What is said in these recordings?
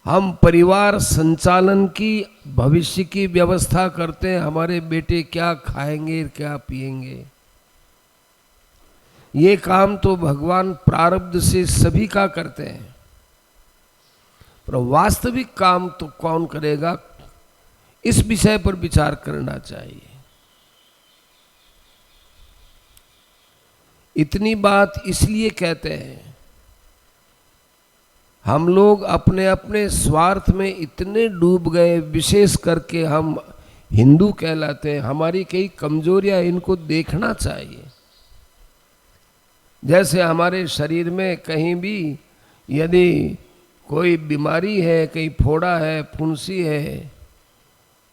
हम परिवार संचालन की भविष्य की व्यवस्था करते हैं, हमारे बेटे क्या खाएंगे क्या पिएंगे। ये काम तो भगवान प्रारब्ध से सभी का करते हैं, पर वास्तविक काम तो कौन करेगा, इस विषय पर विचार करना चाहिए। इतनी बात इसलिए कहते हैं, हम लोग अपने अपने स्वार्थ में इतने डूब गए, विशेष करके हम हिंदू कहलाते हैं। हमारी कई कमजोरियां, इनको देखना चाहिए। जैसे हमारे शरीर में कहीं भी यदि कोई बीमारी है, कहीं फोड़ा है, फुंसी है,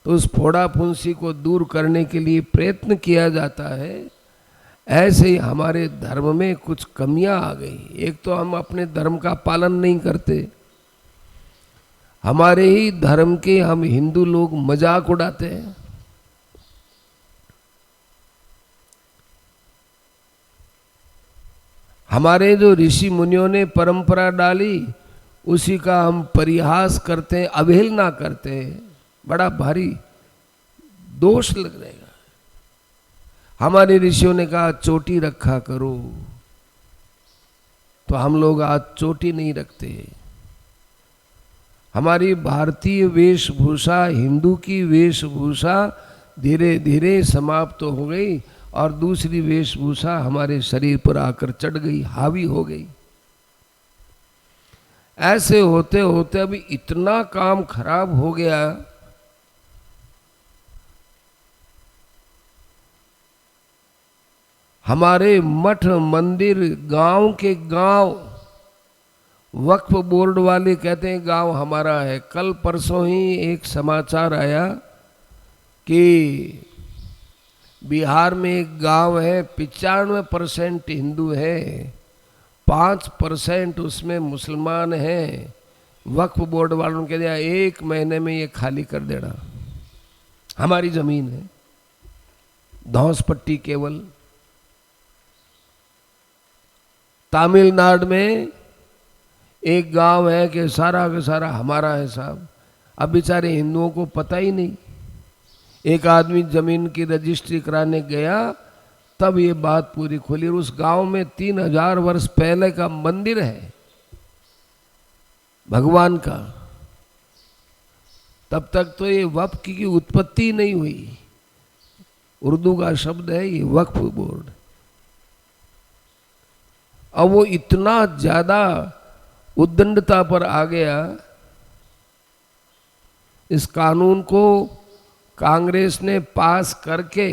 तो उस फोड़ा फुंसी को दूर करने के लिए प्रयत्न किया जाता है। ऐसे ही हमारे धर्म में कुछ कमियां आ गई। एक तो हम अपने धर्म का पालन नहीं करते, हमारे ही धर्म के हम हिंदू लोग मजाक उड़ाते हैं। हमारे जो ऋषि मुनियों ने परंपरा डाली, उसी का हम परिहास करते हैं, अवहेलना करते हैं। बड़ा भारी दोष लग रहेगा। हमारे ऋषियों ने कहा चोटी रखा करो, तो हम लोग आज चोटी नहीं रखते। हमारी भारतीय वेशभूषा, हिंदू की वेशभूषा धीरे धीरे समाप्त हो गई और दूसरी वेशभूषा हमारे शरीर पर आकर चढ़ गई, हावी हो गई। ऐसे होते होते अभी इतना काम खराब हो गया, हमारे मठ मंदिर गांव के गांव वक्फ बोर्ड वाले कहते हैं गांव हमारा है। कल परसों ही एक समाचार आया कि बिहार में एक गांव है, 95% हिंदू है, 5% उसमें मुसलमान हैं। वक्फ बोर्ड वालों ने कह दिया 1 महीने में ये खाली कर देना। हमारी जमीन है, धौंस पट्टी केवल। तमिलनाडु में एक गांव है कि सारा का सारा हमारा है साहब। अब बेचारे हिंदुओं को पता ही नहीं। एक आदमी जमीन की रजिस्ट्री कराने गया, तब ये बात पूरी खुली। उस गांव में 3000 वर्ष पहले का मंदिर है भगवान का। तब तक तो ये वक्फ की उत्पत्ति नहीं हुई। उर्दू का शब्द है ये वक्फ बोर्ड। अब वो इतना ज्यादा उद्दंडता पर आ गया, इस कानून को कांग्रेस ने पास करके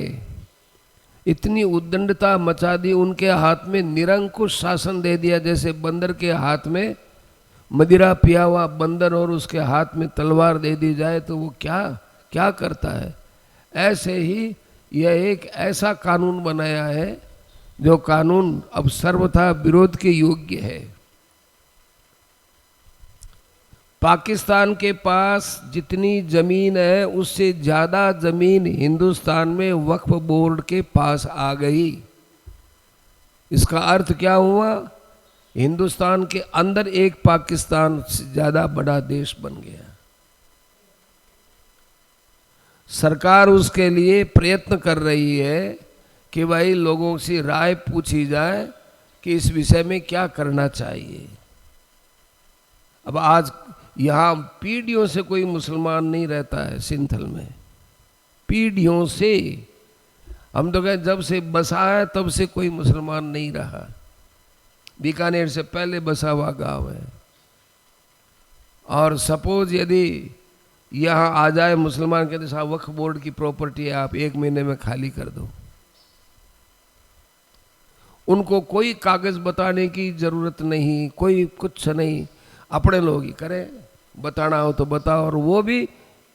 इतनी उद्दंडता मचा दी, उनके हाथ में निरंकुश शासन दे दिया। जैसे बंदर के हाथ में मदिरा पिया हुआ बंदर और उसके हाथ में तलवार दे दी जाए तो वो क्या क्या करता है, ऐसे ही यह एक ऐसा कानून बनाया है जो कानून अब सर्वथा विरोध के योग्य है। पाकिस्तान के पास जितनी जमीन है उससे ज्यादा जमीन हिंदुस्तान में वक्फ बोर्ड के पास आ गई। इसका अर्थ क्या हुआ, हिंदुस्तान के अंदर एक पाकिस्तान से ज्यादा बड़ा देश बन गया। सरकार उसके लिए प्रयत्न कर रही है कि भाई लोगों से राय पूछी जाए कि इस विषय में क्या करना चाहिए। अब आज यहाँ पीढ़ियों से कोई मुसलमान नहीं रहता है सिंथल में, पीढ़ियों से। हम तो कहें जब से बसा है तब से कोई मुसलमान नहीं रहा। बीकानेर से पहले बसा हुआ गांव है। और सपोज यदि यहाँ आ जाए मुसलमान, कहते साहब वक्फ बोर्ड की प्रॉपर्टी है, आप 1 महीने में खाली कर दो। उनको कोई कागज बताने की जरूरत नहीं, कोई कुछ नहीं, अपने लोग ही करें। बताना हो तो बताओ, और वो भी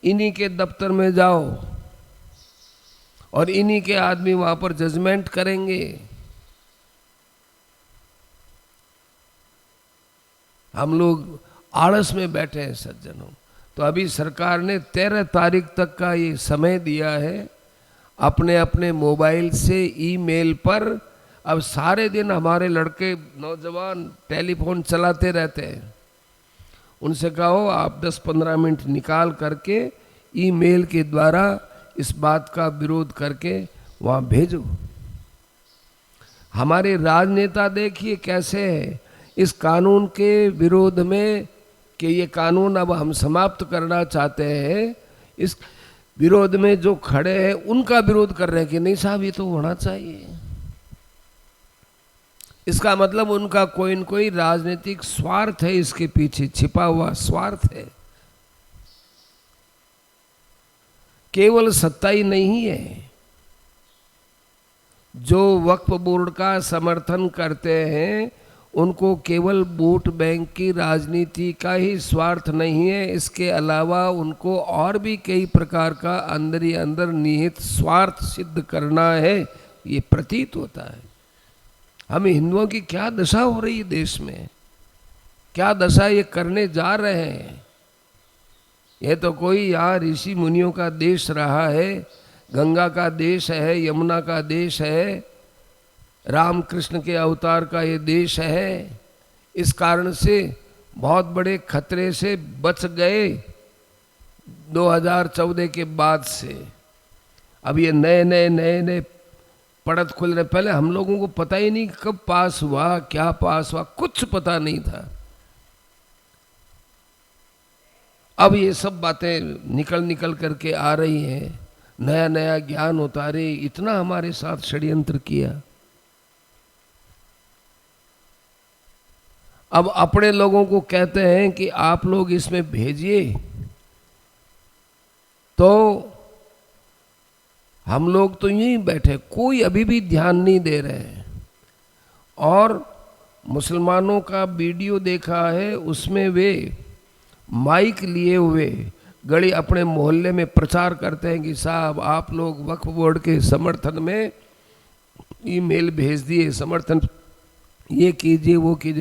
इन्हीं के दफ्तर में जाओ और इन्हीं के आदमी वहां पर जजमेंट करेंगे। हम लोग आलस में बैठे हैं सज्जनों। तो अभी सरकार ने 13 तारीख तक का ये समय दिया है। अपने अपने मोबाइल से ईमेल पर, अब सारे दिन हमारे लड़के नौजवान टेलीफोन चलाते रहते हैं, उनसे कहो आप 10-15 मिनट निकाल करके ईमेल के द्वारा इस बात का विरोध करके वहाँ भेजो। हमारे राजनेता देखिए कैसे है इस कानून के विरोध में कि ये कानून अब हम समाप्त करना चाहते हैं, इस विरोध में जो खड़े हैं उनका विरोध कर रहे हैं कि नहीं साहब ये तो होना चाहिए। इसका मतलब उनका कोई न कोई राजनीतिक स्वार्थ है, इसके पीछे छिपा हुआ स्वार्थ है, केवल सत्ता ही नहीं है। जो वक्फ बोर्ड का समर्थन करते हैं उनको केवल वोट बैंक की राजनीति का ही स्वार्थ नहीं है, इसके अलावा उनको और भी कई प्रकार का अंदर ही अंदर निहित स्वार्थ सिद्ध करना है, ये प्रतीत होता है। हम हिंदुओं की क्या दशा हो रही है देश में, क्या दशा ये करने जा रहे हैं। ये तो कोई यहाँ ऋषि मुनियों का देश रहा है, गंगा का देश है, यमुना का देश है, रामकृष्ण के अवतार का ये देश है। इस कारण से बहुत बड़े खतरे से बच गए 2014 के बाद से। अब ये नए नए पढ़त खुल रहे, पहले हम लोगों को पता ही नहीं कब पास हुआ, क्या पास हुआ, कुछ पता नहीं था। अब ये सब बातें निकल करके आ रही हैं, नया नया ज्ञान उतारे, इतना हमारे साथ षड्यंत्र किया। अब अपने लोगों को कहते हैं कि आप लोग इसमें भेजिए, तो हम लोग तो यहीं बैठे, कोई अभी भी ध्यान नहीं दे रहे हैं। और मुसलमानों का वीडियो देखा है, उसमें वे माइक लिए हुए गड़ी अपने मोहल्ले में प्रचार करते हैं कि साहब आप लोग वक्फ बोर्ड के समर्थन में ईमेल भेज दिए, समर्थन ये कीजिए वो कीजिए।